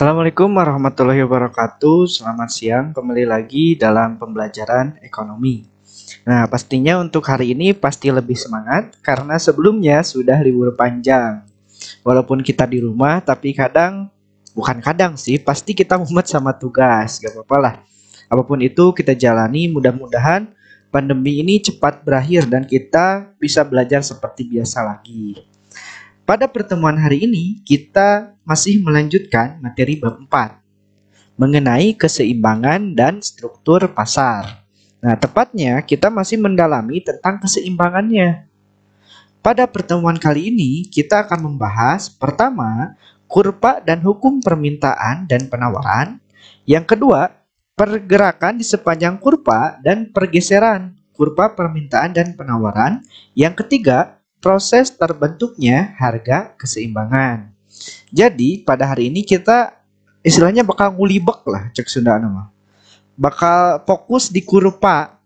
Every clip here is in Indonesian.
Assalamualaikum warahmatullahi wabarakatuh. Selamat siang, kembali lagi dalam pembelajaran ekonomi. Nah, pastinya untuk hari ini pasti lebih semangat karena sebelumnya sudah libur panjang. Walaupun kita di rumah, tapi bukan kadang sih, pasti kita mumet sama tugas. Gak apa-apa lah. Apapun itu kita jalani, mudah-mudahan pandemi ini cepat berakhir dan kita bisa belajar seperti biasa lagi. Pada pertemuan hari ini, kita masih melanjutkan materi bab 4 mengenai keseimbangan dan struktur pasar. Nah, tepatnya kita masih mendalami tentang keseimbangannya. Pada pertemuan kali ini, kita akan membahas pertama, kurva dan hukum permintaan dan penawaran. Yang kedua, pergerakan di sepanjang kurva dan pergeseran kurva permintaan dan penawaran. Yang ketiga, proses terbentuknya harga keseimbangan. Jadi pada hari ini kita istilahnya bakal ngulibek lah, cek Sunda nama. Bakal fokus di kurva.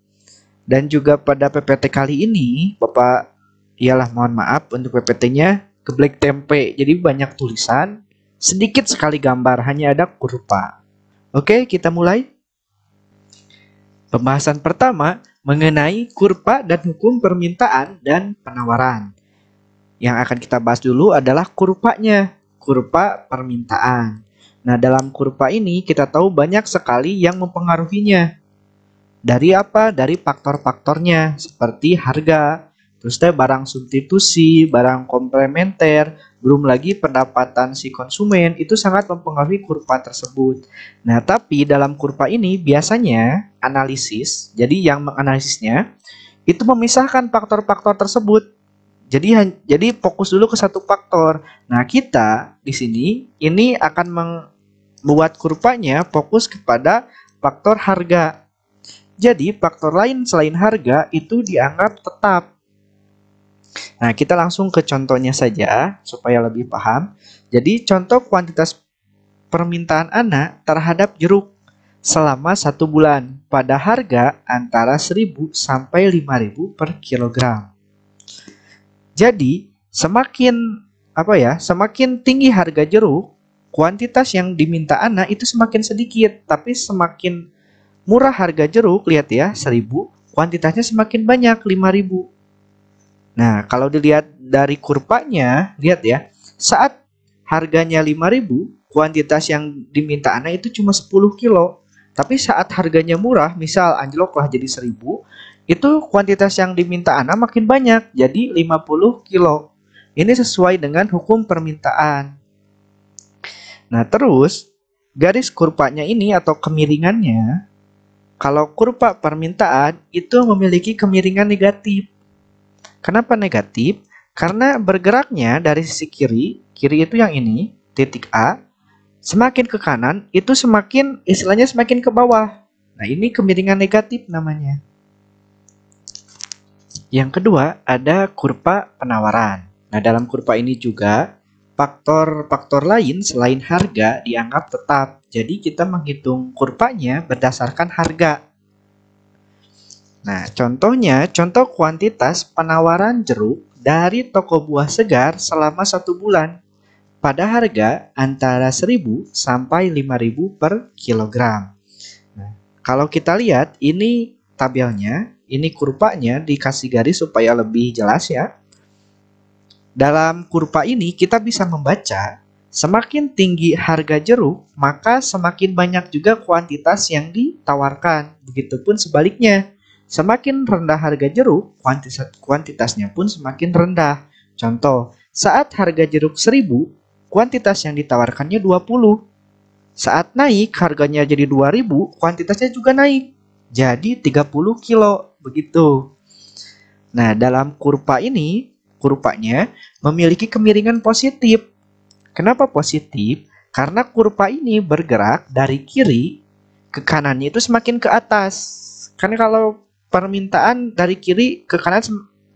Dan juga pada PPT kali ini Bapak, ialah mohon maaf untuk PPT-nya geblek tempe. Jadi banyak tulisan, sedikit sekali gambar, hanya ada kurva. Oke, kita mulai. Pembahasan pertama mengenai kurva dan hukum permintaan dan penawaran. Yang akan kita bahas dulu adalah kurvanya, kurva permintaan. Nah, dalam kurva ini kita tahu banyak sekali yang mempengaruhinya. Dari apa? Dari faktor-faktornya seperti harga, terus barang substitusi, barang komplementer, belum lagi pendapatan si konsumen, itu sangat mempengaruhi kurva tersebut. Nah, tapi dalam kurva ini biasanya analisis, jadi yang menganalisisnya itu memisahkan faktor-faktor tersebut. Jadi fokus dulu ke satu faktor. Nah, kita di sini ini akan membuat kurvanya fokus kepada faktor harga. Jadi, faktor lain selain harga itu dianggap tetap. Nah, kita langsung ke contohnya saja supaya lebih paham. Jadi, contoh kuantitas permintaan anak terhadap jeruk selama 1 bulan pada harga antara 1.000 sampai 5.000 per kilogram. Jadi, semakin tinggi harga jeruk, kuantitas yang diminta anak itu semakin sedikit, tapi semakin murah harga jeruk, lihat ya, 1.000, kuantitasnya semakin banyak, 5.000. Nah, kalau dilihat dari kurvanya, lihat ya, saat harganya 5.000, kuantitas yang diminta anak itu cuma 10 kilo. Tapi saat harganya murah, misal anjloklah jadi 1.000, itu kuantitas yang diminta anak makin banyak, jadi 50 kilo. Ini sesuai dengan hukum permintaan. Nah, terus garis kurvanya ini atau kemiringannya, kalau kurva permintaan itu memiliki kemiringan negatif. Kenapa negatif? Karena bergeraknya dari sisi kiri itu yang ini, titik A, semakin ke kanan, itu istilahnya semakin ke bawah. Nah, ini kemiringan negatif namanya. Yang kedua, ada kurva penawaran. Nah, dalam kurva ini juga, faktor-faktor lain selain harga dianggap tetap. Jadi, kita menghitung kurvanya berdasarkan harga. Nah, contoh kuantitas penawaran jeruk dari toko buah segar selama 1 bulan pada harga antara 1.000 sampai 5.000 per kilogram. Nah, kalau kita lihat ini tabelnya, ini kurvanya dikasih garis supaya lebih jelas ya. Dalam kurva ini kita bisa membaca semakin tinggi harga jeruk, maka semakin banyak juga kuantitas yang ditawarkan. Begitupun sebaliknya. Semakin rendah harga jeruk, kuantitasnya pun semakin rendah. Contoh, saat harga jeruk 1.000, kuantitas yang ditawarkannya 20. Saat naik, harganya jadi 2.000, kuantitasnya juga naik. Jadi 30 kilo, begitu. Nah, dalam kurva ini, kurvanya memiliki kemiringan positif. Kenapa positif? Karena kurva ini bergerak dari kiri ke kanannya itu semakin ke atas. Karena kalau permintaan dari kiri ke kanan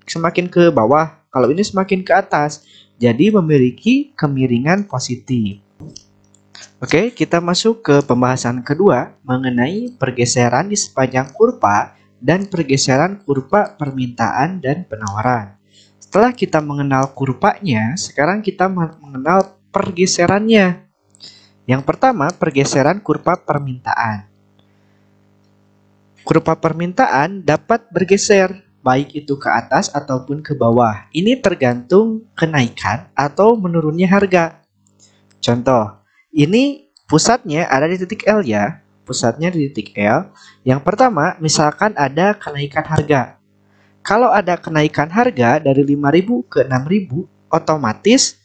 semakin ke bawah, kalau ini semakin ke atas. Jadi memiliki kemiringan positif. Oke, kita masuk ke pembahasan kedua mengenai pergeseran di sepanjang kurva dan pergeseran kurva permintaan dan penawaran. Setelah kita mengenal kurvanya, sekarang kita mengenal pergeserannya. Yang pertama, pergeseran kurva permintaan. Kurva permintaan dapat bergeser, baik itu ke atas ataupun ke bawah. Ini tergantung kenaikan atau menurunnya harga. Contoh, ini pusatnya ada di titik L ya. Pusatnya di titik L. Yang pertama, misalkan ada kenaikan harga. Kalau ada kenaikan harga dari 5.000 ke 6.000, otomatis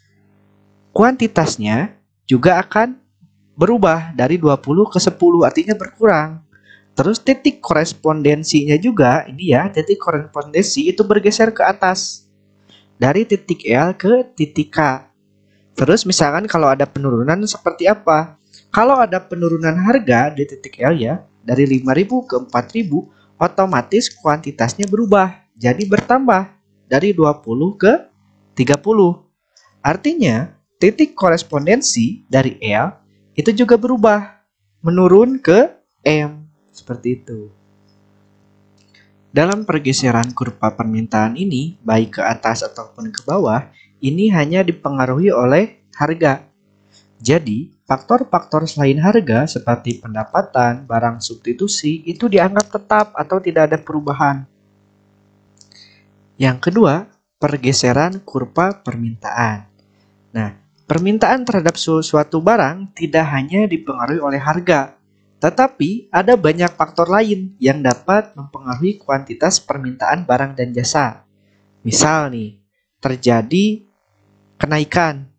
kuantitasnya juga akan berubah dari 20 ke 10, artinya berkurang. Terus titik korespondensinya juga, ini ya, titik korespondensi itu bergeser ke atas. Dari titik L ke titik K. Terus misalkan kalau ada penurunan seperti apa? Kalau ada penurunan harga di titik L ya, dari 5.000 ke 4.000, otomatis kuantitasnya berubah. Jadi bertambah dari 20 ke 30. Artinya, titik korespondensi dari L itu juga berubah, menurun ke M, seperti itu. Dalam pergeseran kurva permintaan ini, baik ke atas ataupun ke bawah, ini hanya dipengaruhi oleh harga. Jadi, faktor-faktor selain harga seperti pendapatan, barang substitusi itu dianggap tetap atau tidak ada perubahan. Yang kedua, pergeseran kurva permintaan. Nah, permintaan terhadap suatu barang tidak hanya dipengaruhi oleh harga, tetapi ada banyak faktor lain yang dapat mempengaruhi kuantitas permintaan barang dan jasa. Misal nih, terjadi kenaikan.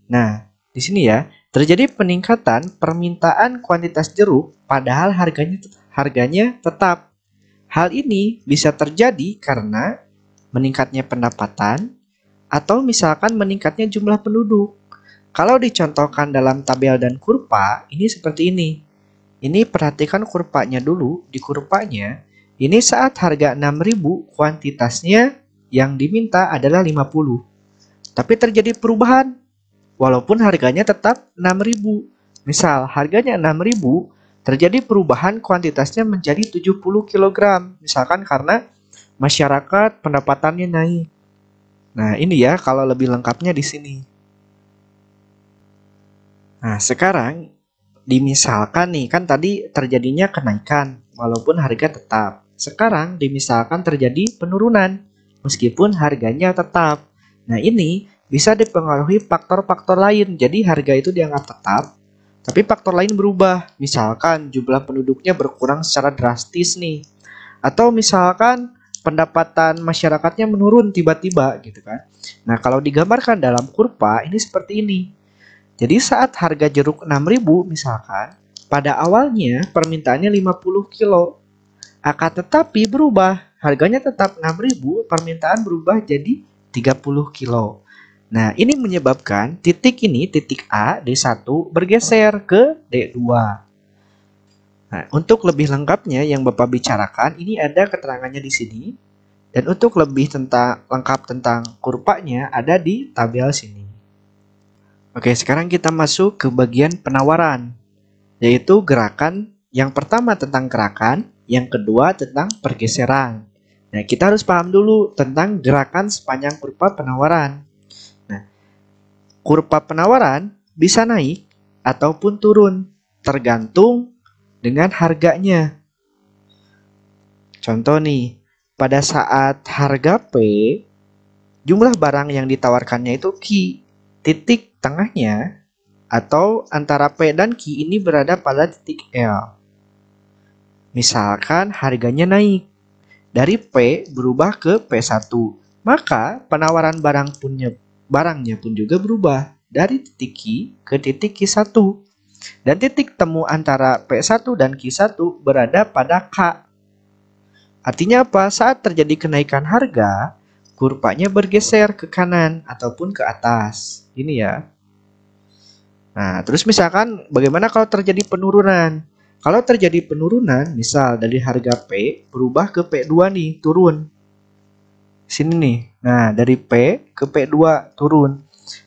Nah, di sini ya, terjadi peningkatan permintaan kuantitas jeruk padahal harganya tetap. Hal ini bisa terjadi karena meningkatnya pendapatan atau misalkan meningkatnya jumlah penduduk. Kalau dicontohkan dalam tabel dan kurva, ini seperti ini. Ini perhatikan kurvanya dulu. Di kurvanya, ini saat harga 6.000, kuantitasnya yang diminta adalah 50. Tapi terjadi perubahan, walaupun harganya tetap 6.000. Misal, harganya 6.000, terjadi perubahan kuantitasnya menjadi 70 kg. Misalkan karena masyarakat pendapatannya naik. Nah, ini ya kalau lebih lengkapnya di sini. Nah, sekarang dimisalkan nih, kan tadi terjadinya kenaikan walaupun harga tetap. Sekarang dimisalkan terjadi penurunan meskipun harganya tetap. Nah, ini bisa dipengaruhi faktor-faktor lain. Jadi harga itu dianggap tetap, tapi faktor lain berubah. Misalkan jumlah penduduknya berkurang secara drastis nih. Atau misalkan pendapatan masyarakatnya menurun tiba-tiba gitu kan. Nah, kalau digambarkan dalam kurva ini seperti ini. Jadi saat harga jeruk 6.000 misalkan, pada awalnya permintaannya 50 kilo. Akan tetapi berubah, harganya tetap 6.000, permintaan berubah jadi 30 kilo. Nah, ini menyebabkan titik ini, titik A, D1 bergeser ke D2. Nah, untuk lebih lengkapnya yang Bapak bicarakan, ini ada keterangannya di sini. Dan untuk lebih lengkap tentang kurvanya ada di tabel sini. Oke, sekarang kita masuk ke bagian penawaran, yaitu gerakan. Yang pertama tentang gerakan, yang kedua tentang pergeseran. Nah, kita harus paham dulu tentang gerakan sepanjang kurva penawaran. Nah, kurva penawaran bisa naik ataupun turun, tergantung dengan harganya. Contoh nih, pada saat harga P, jumlah barang yang ditawarkannya itu Q. Titik tengahnya atau antara P dan Q ini berada pada titik L. Misalkan harganya naik dari P berubah ke P1, maka penawaran barangnya pun juga berubah dari titik Q ke titik Q1. Dan titik temu antara P1 dan Q1 berada pada K. Artinya apa? Saat terjadi kenaikan harga, kurvanya bergeser ke kanan ataupun ke atas. Ini ya. Nah, terus misalkan bagaimana kalau terjadi penurunan? Kalau terjadi penurunan, misal dari harga P berubah ke P2 nih, turun. Sini nih. Nah, dari P ke P2 turun.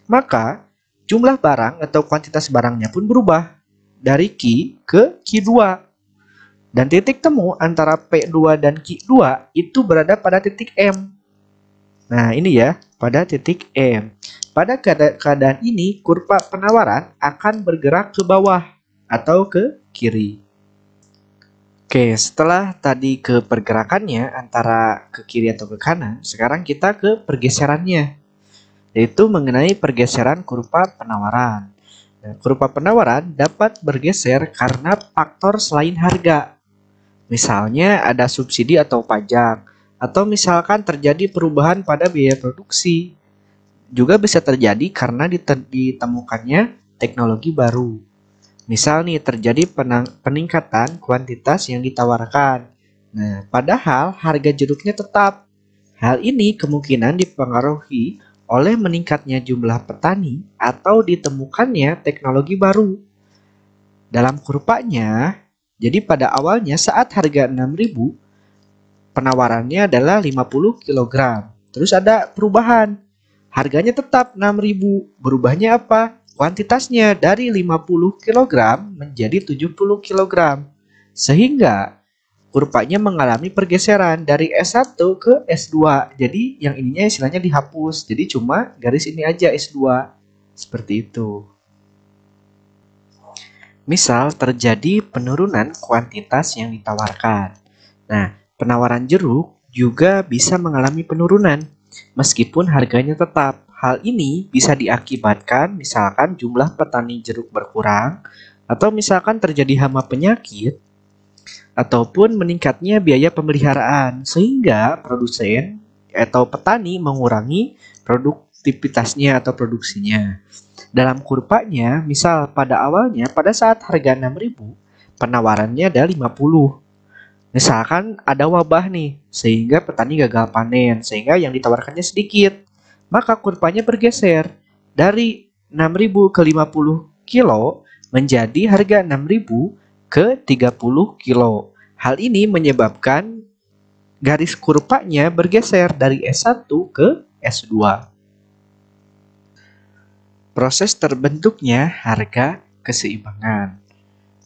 Maka jumlah barang atau kuantitas barangnya pun berubah dari Q ke Q2. Dan titik temu antara P2 dan Q2 itu berada pada titik M. Nah, ini ya, pada titik M. Pada keadaan ini, kurva penawaran akan bergerak ke bawah atau ke kiri. Oke, setelah tadi ke pergerakannya antara ke kiri atau ke kanan, sekarang kita ke pergeserannya, yaitu mengenai pergeseran kurva penawaran. Nah, kurva penawaran dapat bergeser karena faktor selain harga. Misalnya ada subsidi atau pajak, atau misalkan terjadi perubahan pada biaya produksi. Juga bisa terjadi karena ditemukannya teknologi baru. Misal nih terjadi peningkatan kuantitas yang ditawarkan. Nah, padahal harga jeruknya tetap. Hal ini kemungkinan dipengaruhi oleh meningkatnya jumlah petani atau ditemukannya teknologi baru. Dalam kurvanya, jadi pada awalnya saat harga 6.000, penawarannya adalah 50 kg. Terus ada perubahan. Harganya tetap 6.000. Berubahnya apa? Kuantitasnya dari 50 kg menjadi 70 kg. Sehingga kurvanya mengalami pergeseran dari S1 ke S2. Jadi yang ininya istilahnya dihapus. Jadi cuma garis ini aja S2. Seperti itu. Misal terjadi penurunan kuantitas yang ditawarkan. Nah, penawaran jeruk juga bisa mengalami penurunan meskipun harganya tetap. Hal ini bisa diakibatkan misalkan jumlah petani jeruk berkurang, atau misalkan terjadi hama penyakit, ataupun meningkatnya biaya pemeliharaan, sehingga produsen atau petani mengurangi produktivitasnya atau produksinya. Dalam kurvanya, misal pada awalnya pada saat harga 6.000, penawarannya ada 50. Misalkan ada wabah nih, sehingga petani gagal panen, sehingga yang ditawarkannya sedikit. Maka kurvanya bergeser dari 6.000 ke 50 kilo menjadi harga 6.000 ke 30 kilo. Hal ini menyebabkan garis kurvanya bergeser dari S1 ke S2. Proses terbentuknya harga keseimbangan.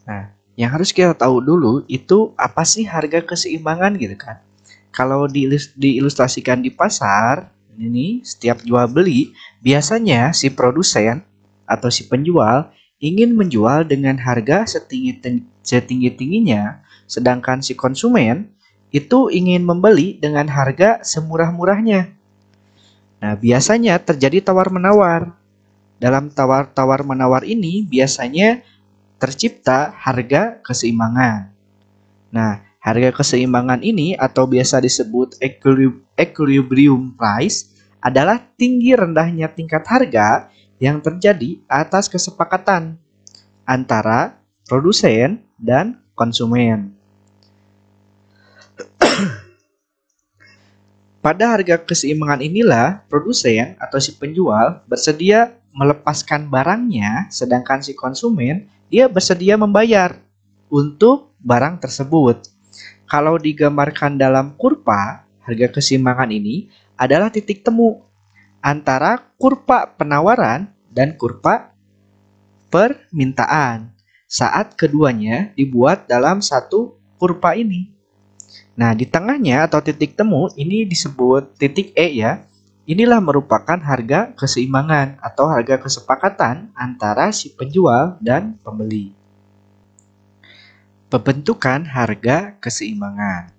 Nah, yang harus kita tahu dulu itu apa sih harga keseimbangan gitu kan. Kalau diilustrasikan di pasar, ini setiap jual beli, biasanya si produsen atau si penjual ingin menjual dengan harga setinggi-tingginya, sedangkan si konsumen itu ingin membeli dengan harga semurah-murahnya. Nah, biasanya terjadi tawar-menawar. Dalam tawar-menawar ini biasanya tercipta harga keseimbangan. Nah, harga keseimbangan ini atau biasa disebut equilibrium price adalah tinggi rendahnya tingkat harga yang terjadi atas kesepakatan antara produsen dan konsumen. Pada harga keseimbangan inilah produsen atau si penjual bersedia melepaskan barangnya, sedangkan si konsumen dia bersedia membayar untuk barang tersebut. Kalau digambarkan dalam kurva, harga keseimbangan ini adalah titik temu antara kurva penawaran dan kurva permintaan saat keduanya dibuat dalam satu kurva ini. Nah, di tengahnya atau titik temu ini disebut titik E ya. Inilah merupakan harga keseimbangan atau harga kesepakatan antara si penjual dan pembeli. Pembentukan harga keseimbangan.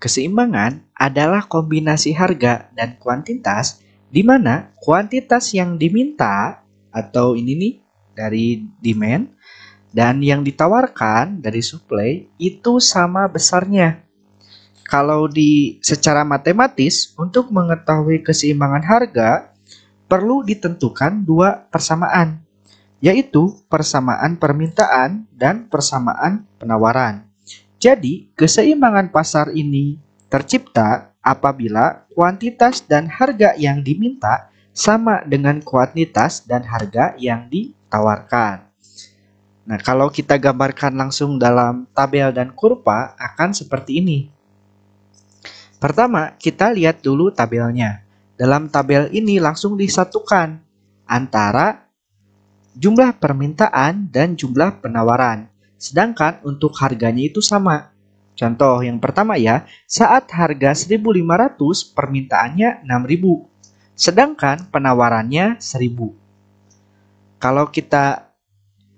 Keseimbangan adalah kombinasi harga dan kuantitas di mana kuantitas yang diminta atau ini nih dari demand dan yang ditawarkan dari supply itu sama besarnya. Kalau secara matematis untuk mengetahui keseimbangan harga perlu ditentukan dua persamaan, yaitu persamaan permintaan dan persamaan penawaran. Jadi, keseimbangan pasar ini tercipta apabila kuantitas dan harga yang diminta sama dengan kuantitas dan harga yang ditawarkan. Nah, kalau kita gambarkan langsung dalam tabel dan kurva akan seperti ini. Pertama, kita lihat dulu tabelnya. Dalam tabel ini langsung disatukan antara jumlah permintaan dan jumlah penawaran. Sedangkan untuk harganya itu sama. Contoh yang pertama ya, saat harga 1.500 permintaannya 6.000, sedangkan penawarannya 1.000. Kalau kita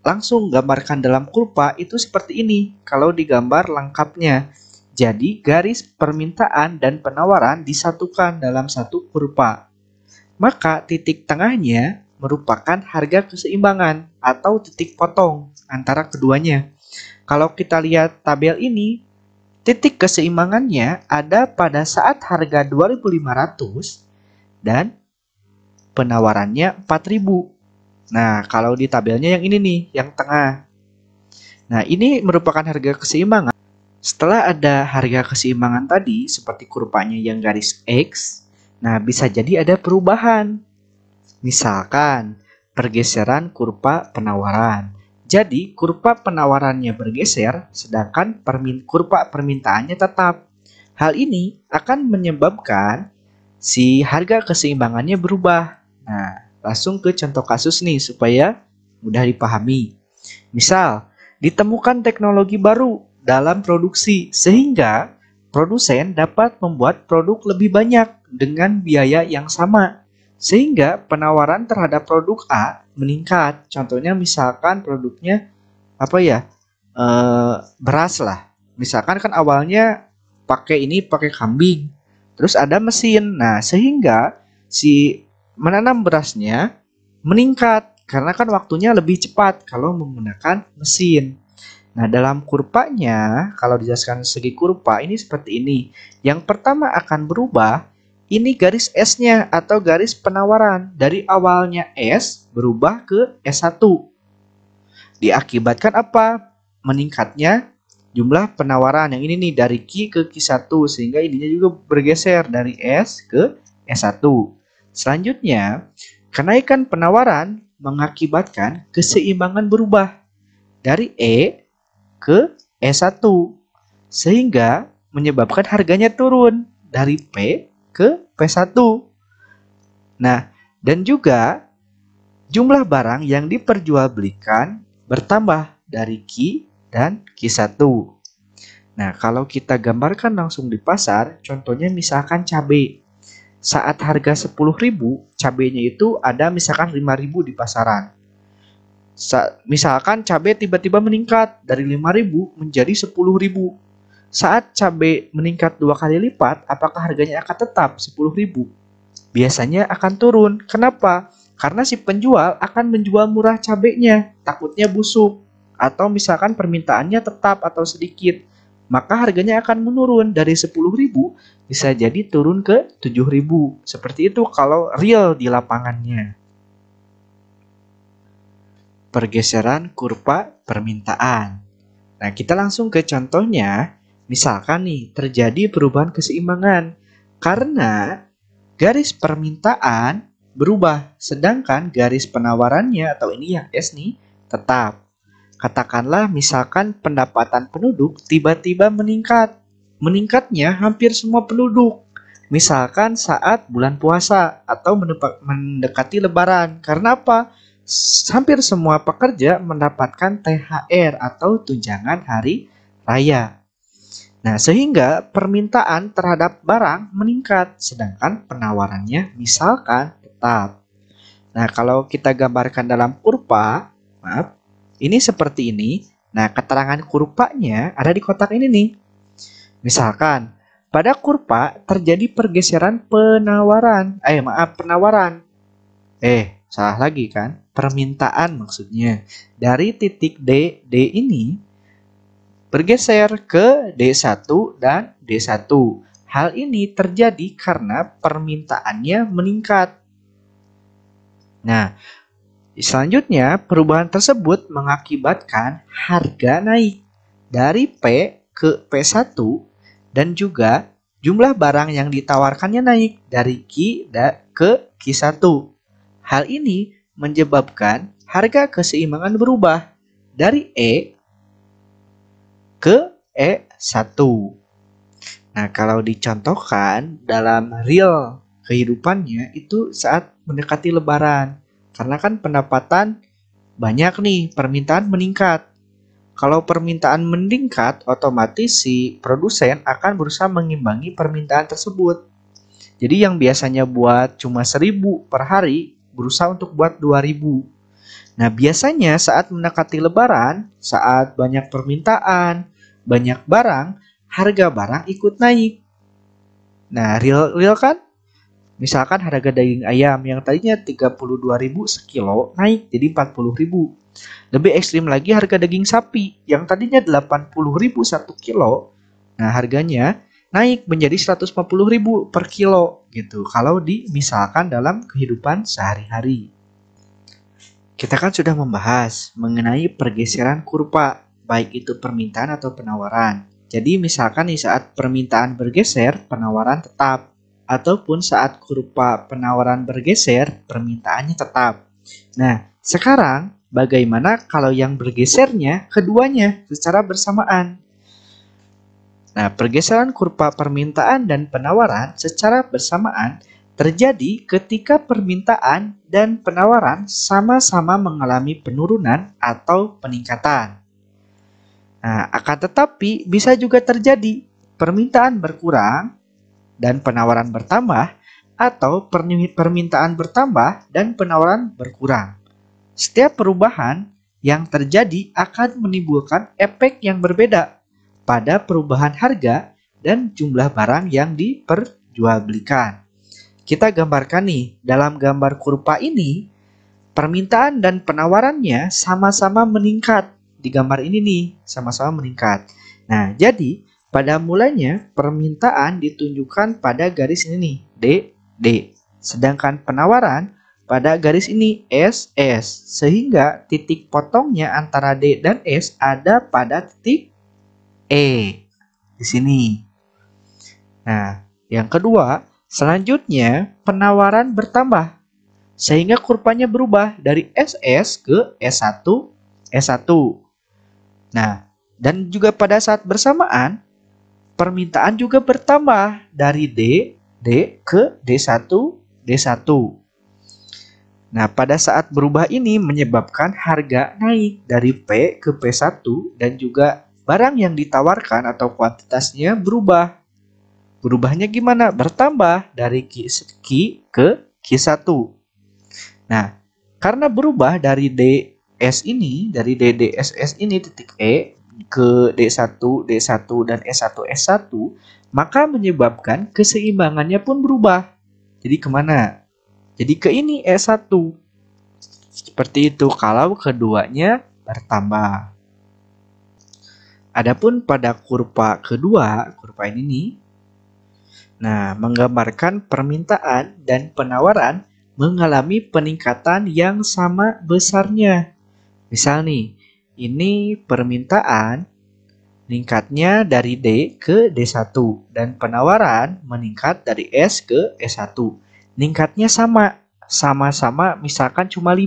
langsung gambarkan dalam kurva itu seperti ini kalau digambar lengkapnya. Jadi garis permintaan dan penawaran disatukan dalam satu kurva. Maka titik tengahnya merupakan harga keseimbangan atau titik potong antara keduanya. Kalau kita lihat tabel ini, titik keseimbangannya ada pada saat harga 2.500 dan penawarannya 4.000. Nah, kalau di tabelnya yang ini nih, yang tengah. Nah, ini merupakan harga keseimbangan. Setelah ada harga keseimbangan tadi, seperti kurvanya yang garis X, nah bisa jadi ada perubahan. Misalkan, pergeseran kurva penawaran. Jadi, kurva penawarannya bergeser, sedangkan kurva permintaannya tetap. Hal ini akan menyebabkan si harga keseimbangannya berubah. Nah, langsung ke contoh kasus nih, supaya mudah dipahami. Misal, ditemukan teknologi baru dalam produksi sehingga produsen dapat membuat produk lebih banyak dengan biaya yang sama sehingga penawaran terhadap produk A meningkat. Contohnya misalkan produknya beras lah. Misalkan kan awalnya pakai kambing, terus ada mesin. Nah, sehingga si menanam berasnya meningkat karena kan waktunya lebih cepat kalau menggunakan mesin. Nah, dalam kurvanya, kalau dijelaskan segi kurva, ini seperti ini. Yang pertama akan berubah, ini garis S-nya atau garis penawaran. Dari awalnya S berubah ke S1. Diakibatkan apa? Meningkatnya jumlah penawaran. Yang ini nih, dari Q ke Q1. Sehingga ininya juga bergeser dari S ke S1. Selanjutnya, kenaikan penawaran mengakibatkan keseimbangan berubah. Dari E ke E1 sehingga menyebabkan harganya turun dari P ke P1. Nah, dan juga jumlah barang yang diperjualbelikan bertambah dari Q dan Q1. Nah, kalau kita gambarkan langsung di pasar, contohnya misalkan cabai. Saat harga 10.000, cabainya itu ada misalkan 5.000 di pasaran. Misalkan cabai tiba-tiba meningkat dari 5.000 menjadi 10.000. Saat cabai meningkat 2 kali lipat, apakah harganya akan tetap 10.000? Biasanya akan turun. Kenapa? Karena si penjual akan menjual murah cabainya, takutnya busuk. Atau misalkan permintaannya tetap atau sedikit, maka harganya akan menurun dari 10.000 bisa jadi turun ke 7.000. Seperti itu kalau real di lapangannya. Pergeseran kurva permintaan. Nah, kita langsung ke contohnya. Misalkan nih, terjadi perubahan keseimbangan karena garis permintaan berubah, sedangkan garis penawarannya atau ini yang S nih tetap. Katakanlah misalkan pendapatan penduduk tiba-tiba meningkat. Meningkatnya hampir semua penduduk. Misalkan saat bulan puasa atau mendekati lebaran. Karena apa? Hampir semua pekerja mendapatkan THR atau tunjangan hari raya. Nah, sehingga permintaan terhadap barang meningkat, sedangkan penawarannya misalkan tetap. Nah, kalau kita gambarkan dalam kurva, ini seperti ini. Nah, keterangan kurvanya ada di kotak ini nih. Misalkan, pada kurva terjadi pergeseran penawaran. Salah lagi kan? Permintaan maksudnya. Dari titik D ini bergeser ke D1 dan D1. Hal ini terjadi karena permintaannya meningkat. Nah, selanjutnya perubahan tersebut mengakibatkan harga naik dari P ke P1 dan juga jumlah barang yang ditawarkannya naik dari Q ke Q1. Hal ini menyebabkan harga keseimbangan berubah dari E ke E1. Nah, kalau dicontohkan dalam real kehidupannya itu saat mendekati lebaran. Karena kan pendapatan banyak nih, permintaan meningkat. Kalau permintaan meningkat, otomatis si produsen akan berusaha mengimbangi permintaan tersebut. Jadi yang biasanya buat cuma 1.000 per hari, berusaha untuk buat 2.000. Nah, biasanya saat mendekati Lebaran, saat banyak permintaan, banyak barang, harga barang ikut naik. Nah, real kan? Misalkan harga daging ayam yang tadinya 32.000 sekilo naik jadi 40.000. Lebih ekstrim lagi harga daging sapi yang tadinya 80.000 1 kilo. Nah, harganya naik menjadi 150.000 per kilo gitu. Kalau misalkan dalam kehidupan sehari-hari. Kita kan sudah membahas mengenai pergeseran kurva, baik itu permintaan atau penawaran. Jadi misalkan di saat permintaan bergeser, penawaran tetap. Ataupun saat kurva penawaran bergeser, permintaannya tetap. Nah, sekarang bagaimana kalau yang bergesernya keduanya secara bersamaan? Nah, pergeseran kurva permintaan dan penawaran secara bersamaan terjadi ketika permintaan dan penawaran sama-sama mengalami penurunan atau peningkatan. Nah, akan tetapi bisa juga terjadi permintaan berkurang dan penawaran bertambah, atau permintaan bertambah dan penawaran berkurang. Setiap perubahan yang terjadi akan menimbulkan efek yang berbeda pada perubahan harga dan jumlah barang yang diperjualbelikan. Kita gambarkan nih, dalam gambar kurva ini, permintaan dan penawarannya sama-sama meningkat. Di gambar ini nih, sama-sama meningkat. Nah, jadi pada mulanya, permintaan ditunjukkan pada garis ini nih, D. Sedangkan penawaran pada garis ini, S. Sehingga titik potongnya antara D dan S ada pada titik E. Di sini. Nah, yang kedua, selanjutnya penawaran bertambah. Sehingga kurvanya berubah dari SS ke S1. Nah, dan juga pada saat bersamaan, permintaan juga bertambah dari D ke D1. Nah, pada saat berubah ini menyebabkan harga naik dari P ke P1 dan juga barang yang ditawarkan atau kuantitasnya berubah. Berubahnya gimana? Bertambah dari Q ke Q1. Nah, karena berubah dari DS ini, dari DDSS ini titik E, ke D1, dan S1, maka menyebabkan keseimbangannya pun berubah. Jadi kemana? Jadi ke ini S1. Seperti itu kalau keduanya bertambah. Adapun pada kurva kedua, kurva ini nih, nah, menggambarkan permintaan dan penawaran mengalami peningkatan yang sama besarnya. Misal nih, ini permintaan meningkatnya dari D ke D1 dan penawaran meningkat dari S ke S1. Meningkatnya sama-sama misalkan cuma 5.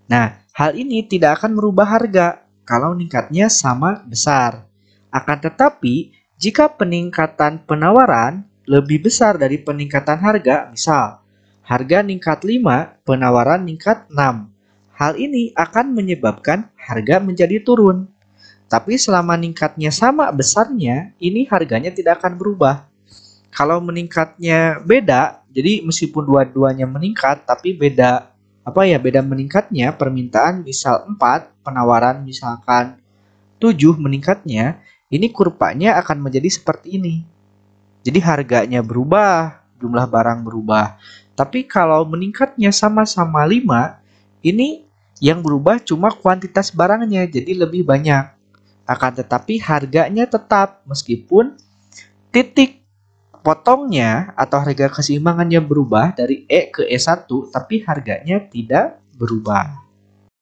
Nah, hal ini tidak akan merubah harga kalau meningkatnya sama besar. Akan tetapi, jika peningkatan penawaran lebih besar dari peningkatan harga, misal harga meningkat 5, penawaran meningkat 6. Hal ini akan menyebabkan harga menjadi turun. Tapi selama meningkatnya sama besarnya, ini harganya tidak akan berubah. Kalau meningkatnya beda, jadi meskipun dua-duanya meningkat, tapi beda meningkatnya, permintaan misal 4, penawaran misalkan 7 meningkatnya, ini kurvanya akan menjadi seperti ini. Jadi harganya berubah, jumlah barang berubah. Tapi kalau meningkatnya sama-sama 5, ini yang berubah cuma kuantitas barangnya, jadi lebih banyak. Akan tetapi harganya tetap meskipun titik potongnya atau harga keseimbangannya berubah dari E ke E1, tapi harganya tidak berubah.